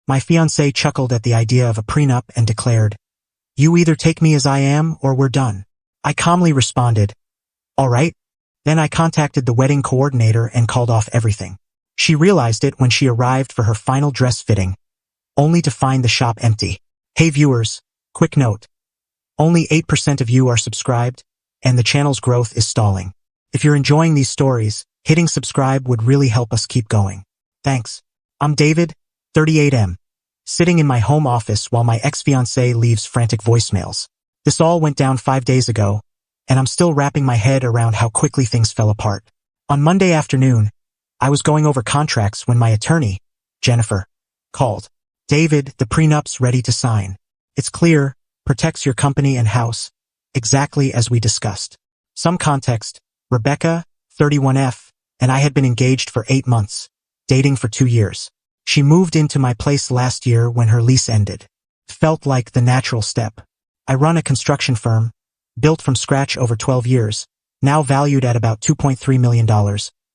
My fiancé chuckled at the idea of a prenup and declared, "You either take me as I am or we're done." I calmly responded, "All right." Then I contacted the wedding coordinator and called off everything. She realized it when she arrived for her final dress fitting, only to find the shop empty. Hey viewers, quick note. Only 8% of you are subscribed, and the channel's growth is stalling. If you're enjoying these stories, hitting subscribe would really help us keep going. Thanks. I'm David, 38M, sitting in my home office while my ex-fiancé leaves frantic voicemails. This all went down 5 days ago, and I'm still wrapping my head around how quickly things fell apart. On Monday afternoon, I was going over contracts when my attorney, Jennifer, called. "David, the prenup's ready to sign. It's clear, protects your company and house, exactly as we discussed." Some context, Rebecca, 31F, and I had been engaged for 8 months, dating for 2 years. She moved into my place last year when her lease ended. It felt like the natural step. I run a construction firm, built from scratch over 12 years, now valued at about $2.3 million,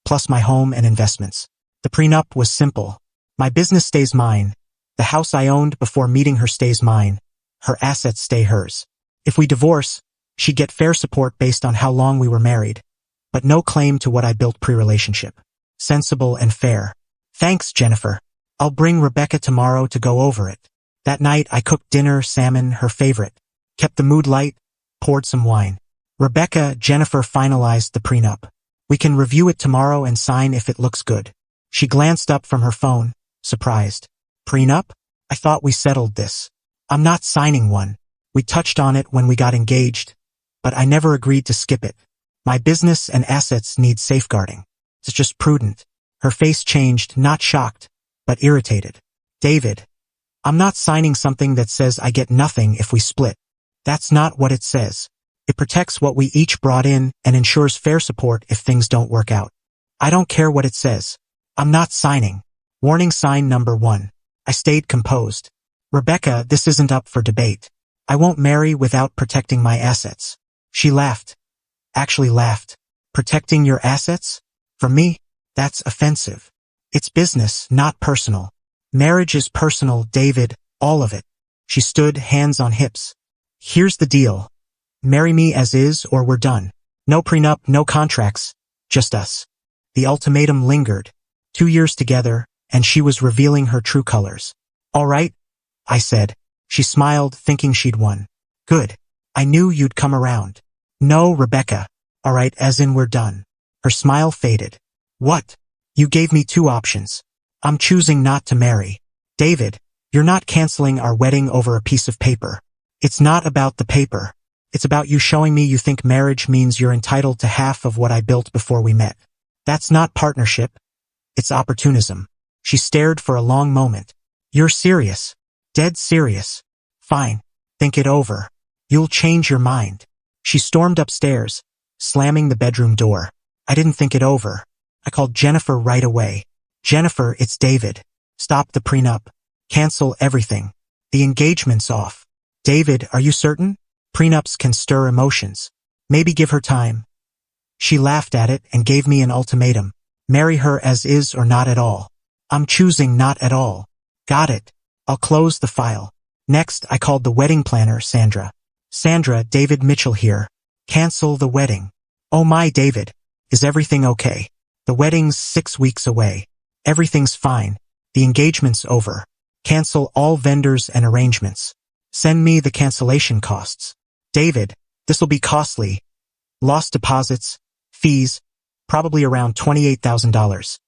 plus my home and investments. The prenup was simple. My business stays mine. The house I owned before meeting her stays mine. Her assets stay hers. If we divorce, she'd get fair support based on how long we were married, but no claim to what I built pre-relationship. Sensible and fair. Thanks, Jennifer. I'll bring Rebecca tomorrow to go over it. That night I cooked dinner, salmon, her favorite. Kept the mood light, poured some wine. Rebecca, Jennifer finalized the prenup. "We can review it tomorrow and sign if it looks good." She glanced up from her phone, surprised. "Prenup? I thought we settled this." "I'm not signing one. We touched on it when we got engaged, but I never agreed to skip it. My business and assets need safeguarding. It's just prudent." Her face changed, not shocked, but irritated. "David, I'm not signing something that says I get nothing if we split. That's not what it says. It protects what we each brought in and ensures fair support if things don't work out. I don't care what it says. I'm not signing." Warning sign number 1. I stayed composed. "Rebecca, this isn't up for debate. I won't marry without protecting my assets." She laughed. Actually laughed. "Protecting your assets? For me, that's offensive. It's business, not personal. Marriage is personal, David, all of it." She stood, hands on hips. "Here's the deal. Marry me as is or we're done. No prenup, no contracts, just us." The ultimatum lingered. 2 years together, and she was revealing her true colors. "All right," I said. She smiled, thinking she'd won. "Good. I knew you'd come around." "No, Rebecca. All right, as in we're done." Her smile faded. "What? You gave me 2 options. I'm choosing not to marry." "David, you're not canceling our wedding over a piece of paper. It's not about the paper. It's about you showing me you think marriage means you're entitled to half of what I built before we met. That's not partnership. It's opportunism." She stared for a long moment. "You're serious? Dead serious? Fine. Think it over. You'll change your mind." She stormed upstairs, slamming the bedroom door. I didn't think it over. I called Jennifer right away. "Jennifer, it's David. Stop the prenup. Cancel everything. The engagement's off." "David, are you certain? Prenups can stir emotions. Maybe give her time." She laughed at it and gave me an ultimatum. "Marry her as is or not at all." "I'm choosing not at all." "Got it. I'll close the file." Next, I called the wedding planner, Sandra. "Sandra, David Mitchell here. Cancel the wedding." "Oh my, David. Is everything okay? The wedding's 6 weeks away. Everything's fine. The engagement's over. Cancel all vendors and arrangements. Send me the cancellation costs." "David, this'll be costly. Lost deposits, fees, probably around $28,000.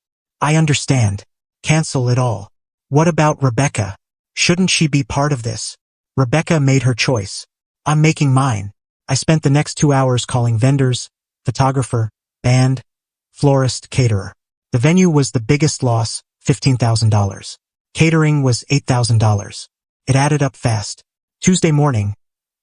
"I understand. Cancel it all." "What about Rebecca? Shouldn't she be part of this?" "Rebecca made her choice. I'm making mine." I spent the next 2 hours calling vendors, photographer, band, florist, caterer. The venue was the biggest loss, $15,000. Catering was $8,000. It added up fast. Tuesday morning,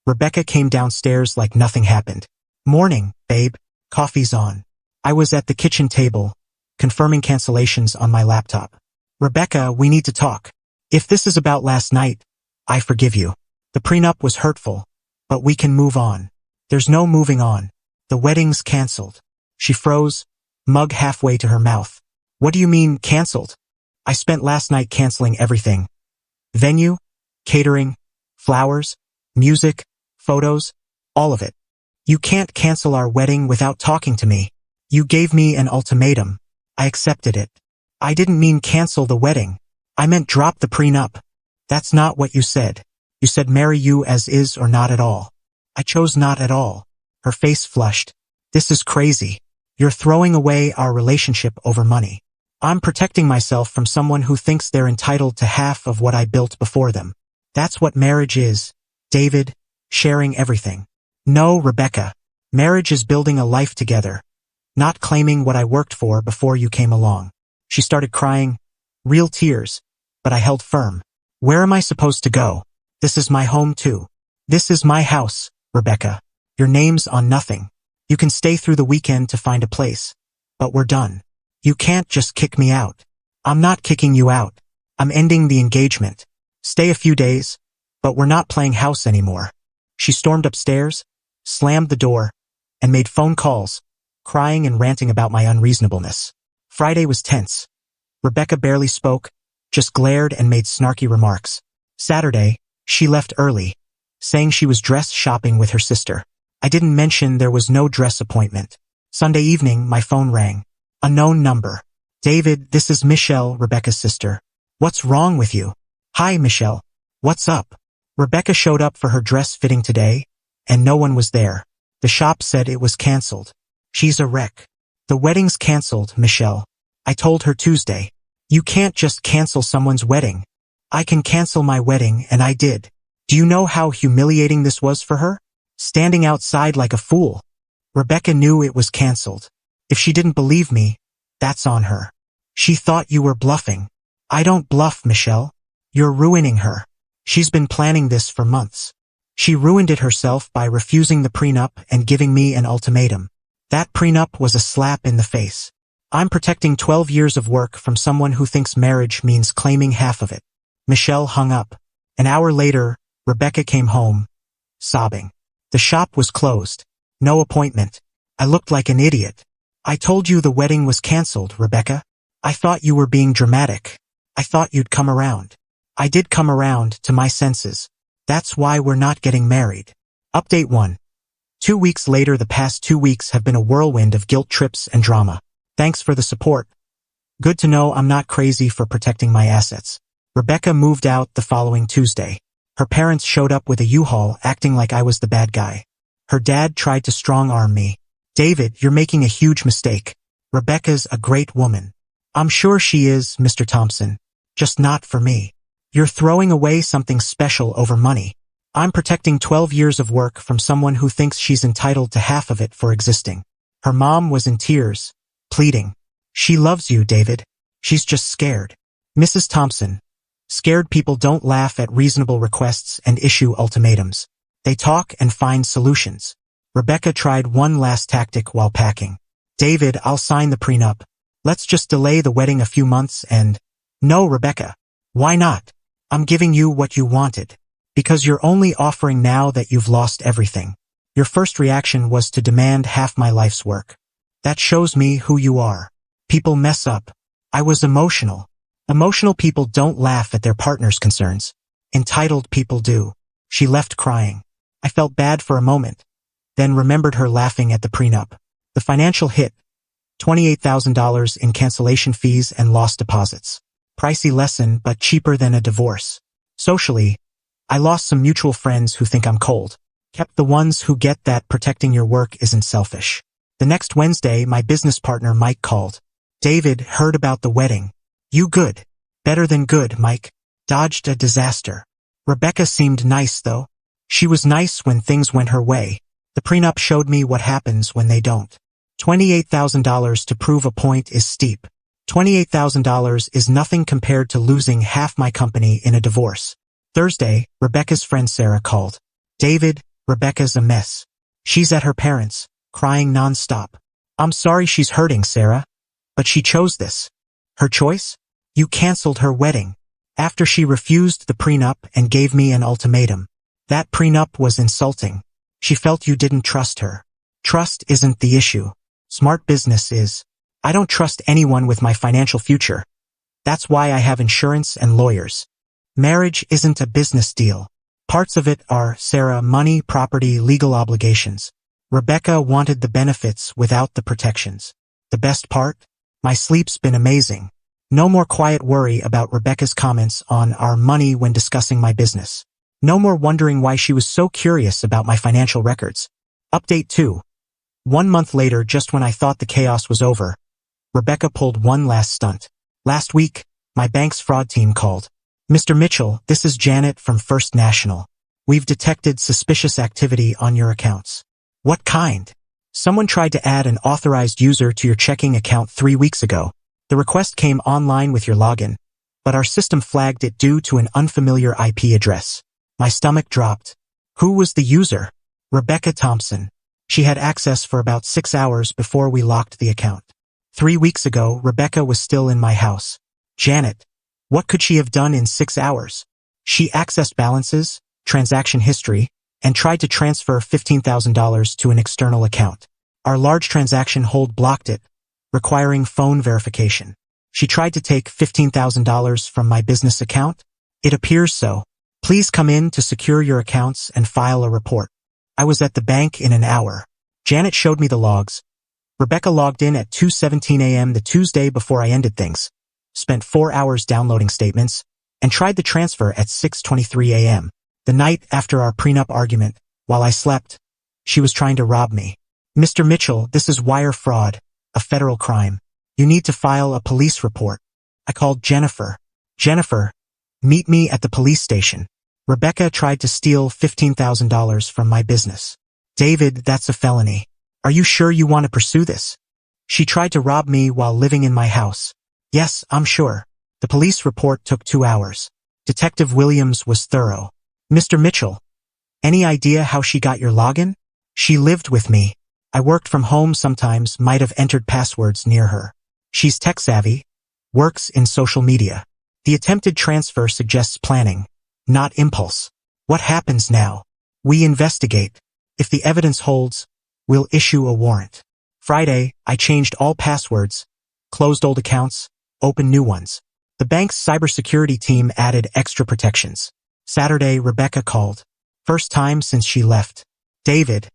Rebecca came downstairs like nothing happened. "Morning, babe. Coffee's on." I was at the kitchen table, confirming cancellations on my laptop. "Rebecca, we need to talk. If this is about last night, I forgive you. The prenup was hurtful, but we can move on." "There's no moving on. The wedding's canceled." She froze, mug halfway to her mouth. "What do you mean, canceled?" "I spent last night canceling everything. Venue, catering, flowers, music, photos, all of it. You can't cancel our wedding without talking to me. You gave me an ultimatum. I accepted it. I didn't mean cancel the wedding. I meant drop the prenup. That's not what you said. You said marry you as is or not at all. I chose not at all. Her face flushed. This is crazy. You're throwing away our relationship over money. I'm protecting myself from someone who thinks they're entitled to half of what I built before them. That's what marriage is, David, sharing everything. No, Rebecca. Marriage is building a life together, not claiming what I worked for before you came along. She started crying, real tears, but I held firm. Where am I supposed to go? This is my home too. This is my house, Rebecca. Your name's on nothing. You can stay through the weekend to find a place. But we're done. You can't just kick me out. I'm not kicking you out. I'm ending the engagement. Stay a few days, but we're not playing house anymore. She stormed upstairs, slammed the door, and made phone calls, crying and ranting about my unreasonableness. Friday was tense. Rebecca barely spoke, just glared and made snarky remarks. Saturday, she left early, saying she was dress shopping with her sister. I didn't mention there was no dress appointment. Sunday evening, my phone rang. Unknown number. David, this is Michelle, Rebecca's sister. What's wrong with you? Hi, Michelle. What's up? Rebecca showed up for her dress fitting today, and no one was there. The shop said it was canceled. She's a wreck. The wedding's canceled, Michelle. I told her Tuesday. You can't just cancel someone's wedding. I can cancel my wedding, and I did. Do you know how humiliating this was for her? Standing outside like a fool. Rebecca knew it was canceled. If she didn't believe me, that's on her. She thought you were bluffing. I don't bluff, Michelle. You're ruining her. She's been planning this for months. She ruined it herself by refusing the prenup and giving me an ultimatum. That prenup was a slap in the face. I'm protecting 12 years of work from someone who thinks marriage means claiming half of it. Michelle hung up. An hour later, Rebecca came home, sobbing. The shop was closed. No appointment. I looked like an idiot. I told you the wedding was canceled, Rebecca. I thought you were being dramatic. I thought you'd come around. I did come around to my senses. That's why we're not getting married. Update 1. 2 weeks later, the past 2 weeks have been a whirlwind of guilt trips and drama. Thanks for the support. Good to know I'm not crazy for protecting my assets. Rebecca moved out the following Tuesday. Her parents showed up with a U-Haul acting like I was the bad guy. Her dad tried to strong-arm me. David, you're making a huge mistake. Rebecca's a great woman. I'm sure she is, Mr. Thompson. Just not for me. You're throwing away something special over money. I'm protecting 12 years of work from someone who thinks she's entitled to half of it for existing. Her mom was in tears, pleading. She loves you, David. She's just scared. Mrs. Thompson. Scared people don't laugh at reasonable requests and issue ultimatums. They talk and find solutions. Rebecca tried one last tactic while packing. David, I'll sign the prenup. Let's just delay the wedding a few months and... No, Rebecca. Why not? I'm giving you what you wanted. Because you're only offering now that you've lost everything. Your first reaction was to demand half my life's work. That shows me who you are. People mess up. I was emotional. Emotional people don't laugh at their partner's concerns. Entitled people do. She left crying. I felt bad for a moment, then remembered her laughing at the prenup. The financial hit. $28,000 in cancellation fees and lost deposits. Pricey lesson, but cheaper than a divorce. Socially, I lost some mutual friends who think I'm cold. Kept the ones who get that protecting your work isn't selfish. The next Wednesday, my business partner Mike called. David, heard about the wedding. You good. Better than good, Mike. Dodged a disaster. Rebecca seemed nice, though. She was nice when things went her way. The prenup showed me what happens when they don't. $28,000 to prove a point is steep. $28,000 is nothing compared to losing half my company in a divorce. Thursday, Rebecca's friend Sarah called. David, Rebecca's a mess. She's at her parents', crying nonstop. I'm sorry she's hurting, Sarah. But she chose this. Her choice? You canceled her wedding. After she refused the prenup and gave me an ultimatum. That prenup was insulting. She felt you didn't trust her. Trust isn't the issue. Smart business is. I don't trust anyone with my financial future. That's why I have insurance and lawyers. Marriage isn't a business deal. Parts of it are, Sarah, money, property, legal obligations. Rebecca wanted the benefits without the protections. The best part? My sleep's been amazing. No more quiet worry about Rebecca's comments on our money when discussing my business. No more wondering why she was so curious about my financial records. Update 2. 1 month later, just when I thought the chaos was over, Rebecca pulled one last stunt. Last week, my bank's fraud team called. Mr. Mitchell, this is Janet from First National. We've detected suspicious activity on your accounts. What kind? Someone tried to add an authorized user to your checking account 3 weeks ago. The request came online with your login, but our system flagged it due to an unfamiliar IP address. My stomach dropped. Who was the user? Rebecca Thompson. She had access for about 6 hours before we locked the account. 3 weeks ago, Rebecca was still in my house. Janet. What could she have done in 6 hours? She accessed balances, transaction history, and tried to transfer $15,000 to an external account. Our large transaction hold blocked it, requiring phone verification. She tried to take $15,000 from my business account? It appears so. Please come in to secure your accounts and file a report. I was at the bank in an hour. Janet showed me the logs. Rebecca logged in at 2:17 a.m. the Tuesday before I ended things, spent 4 hours downloading statements, and tried the transfer at 6:23 a.m. The night after our prenup argument, while I slept. She was trying to rob me. Mr. Mitchell, this is wire fraud, a federal crime. You need to file a police report. I called Jennifer. Jennifer, meet me at the police station. Rebecca tried to steal $15,000 from my business. David, that's a felony. Are you sure you want to pursue this? She tried to rob me while living in my house. Yes, I'm sure. The police report took 2 hours. Detective Williams was thorough. Mr. Mitchell, any idea how she got your login? She lived with me. I worked from home sometimes, might have entered passwords near her. She's tech-savvy, works in social media. The attempted transfer suggests planning, not impulse. What happens now? We investigate. If the evidence holds, we'll issue a warrant. Friday, I changed all passwords, closed old accounts, opened new ones. The bank's cybersecurity team added extra protections. Saturday, Rebecca called. First time since she left. David,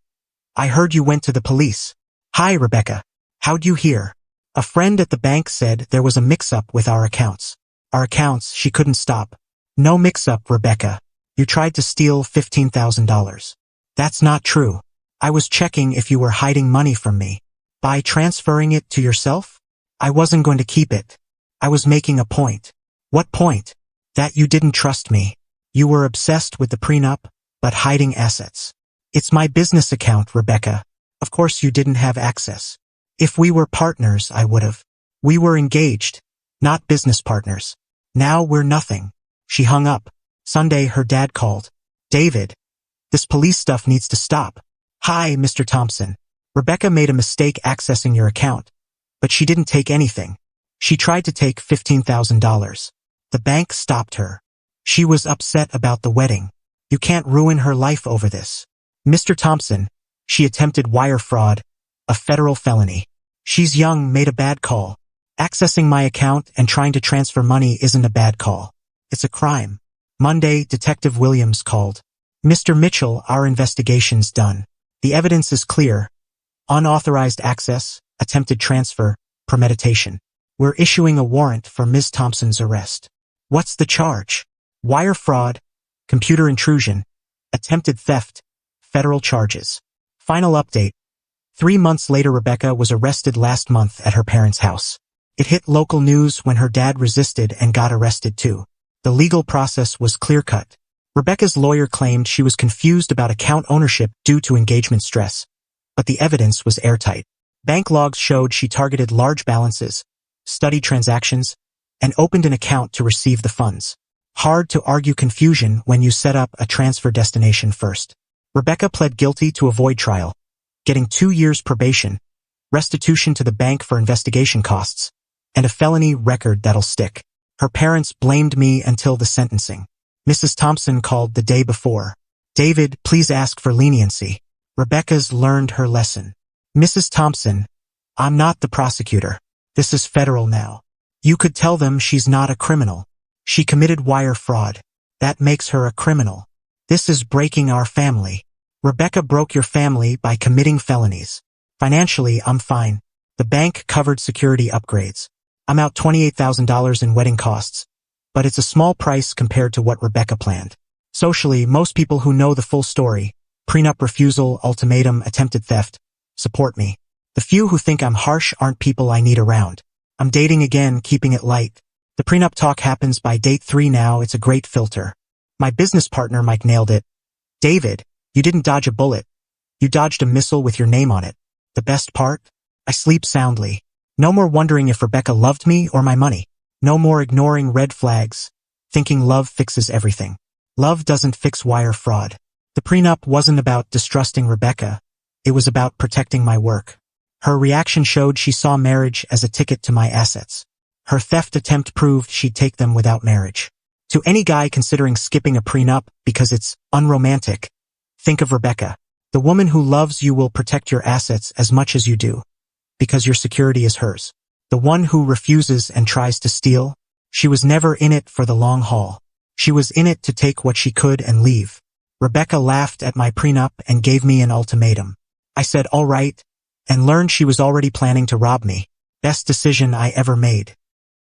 I heard you went to the police. Hi, Rebecca. How'd you hear? A friend at the bank said there was a mix-up with our accounts. Our accounts, she couldn't stop. No mix-up, Rebecca. You tried to steal $15,000. That's not true. I was checking if you were hiding money from me. By transferring it to yourself? I wasn't going to keep it. I was making a point. What point? That you didn't trust me. You were obsessed with the prenup, but hiding assets. It's my business account, Rebecca. Of course you didn't have access. If we were partners, I would've. We were engaged, not business partners. Now we're nothing. She hung up. Sunday, her dad called. David, this police stuff needs to stop. Hi, Mr. Thompson. Rebecca made a mistake accessing your account, but she didn't take anything. She tried to take $15,000. The bank stopped her. She was upset about the wedding. You can't ruin her life over this. Mr. Thompson, she attempted wire fraud, a federal felony. She's young, made a bad call. Accessing my account and trying to transfer money isn't a bad call. It's a crime. Monday, Detective Williams called. Mr. Mitchell, our investigation's done. The evidence is clear. Unauthorized access, attempted transfer, premeditation. We're issuing a warrant for Ms. Thompson's arrest. What's the charge? Wire fraud, computer intrusion, attempted theft, federal charges. Final update. 3 months later, Rebecca was arrested last month at her parents' house. It hit local news when her dad resisted and got arrested too. The legal process was clear-cut. Rebecca's lawyer claimed she was confused about account ownership due to engagement stress, but the evidence was airtight. Bank logs showed she targeted large balances, studied transactions, and opened an account to receive the funds. Hard to argue confusion when you set up a transfer destination first. Rebecca pled guilty to avoid trial, getting 2 years probation, restitution to the bank for investigation costs, and a felony record that'll stick. Her parents blamed me until the sentencing. Mrs. Thompson called the day before. David, please ask for leniency. Rebecca's learned her lesson. Mrs. Thompson, I'm not the prosecutor. This is federal now. You could tell them she's not a criminal. She committed wire fraud. That makes her a criminal. This is breaking our family. Rebecca broke your family by committing felonies. Financially, I'm fine. The bank covered security upgrades. I'm out $28,000 in wedding costs. But it's a small price compared to what Rebecca planned. Socially, most people who know the full story, prenup refusal, ultimatum, attempted theft, support me. The few who think I'm harsh aren't people I need around. I'm dating again, keeping it light. The prenup talk happens by date 3 now, it's a great filter. My business partner Mike nailed it. David, you didn't dodge a bullet. You dodged a missile with your name on it. The best part? I sleep soundly. No more wondering if Rebecca loved me or my money. No more ignoring red flags, thinking love fixes everything. Love doesn't fix wire fraud. The prenup wasn't about distrusting Rebecca. It was about protecting my work. Her reaction showed she saw marriage as a ticket to my assets. Her theft attempt proved she'd take them without marriage. To any guy considering skipping a prenup because it's unromantic, think of Rebecca. The woman who loves you will protect your assets as much as you do, because your security is hers. The one who refuses and tries to steal, she was never in it for the long haul. She was in it to take what she could and leave. Rebecca laughed at my prenup and gave me an ultimatum. I said all right, and learned she was already planning to rob me. Best decision I ever made.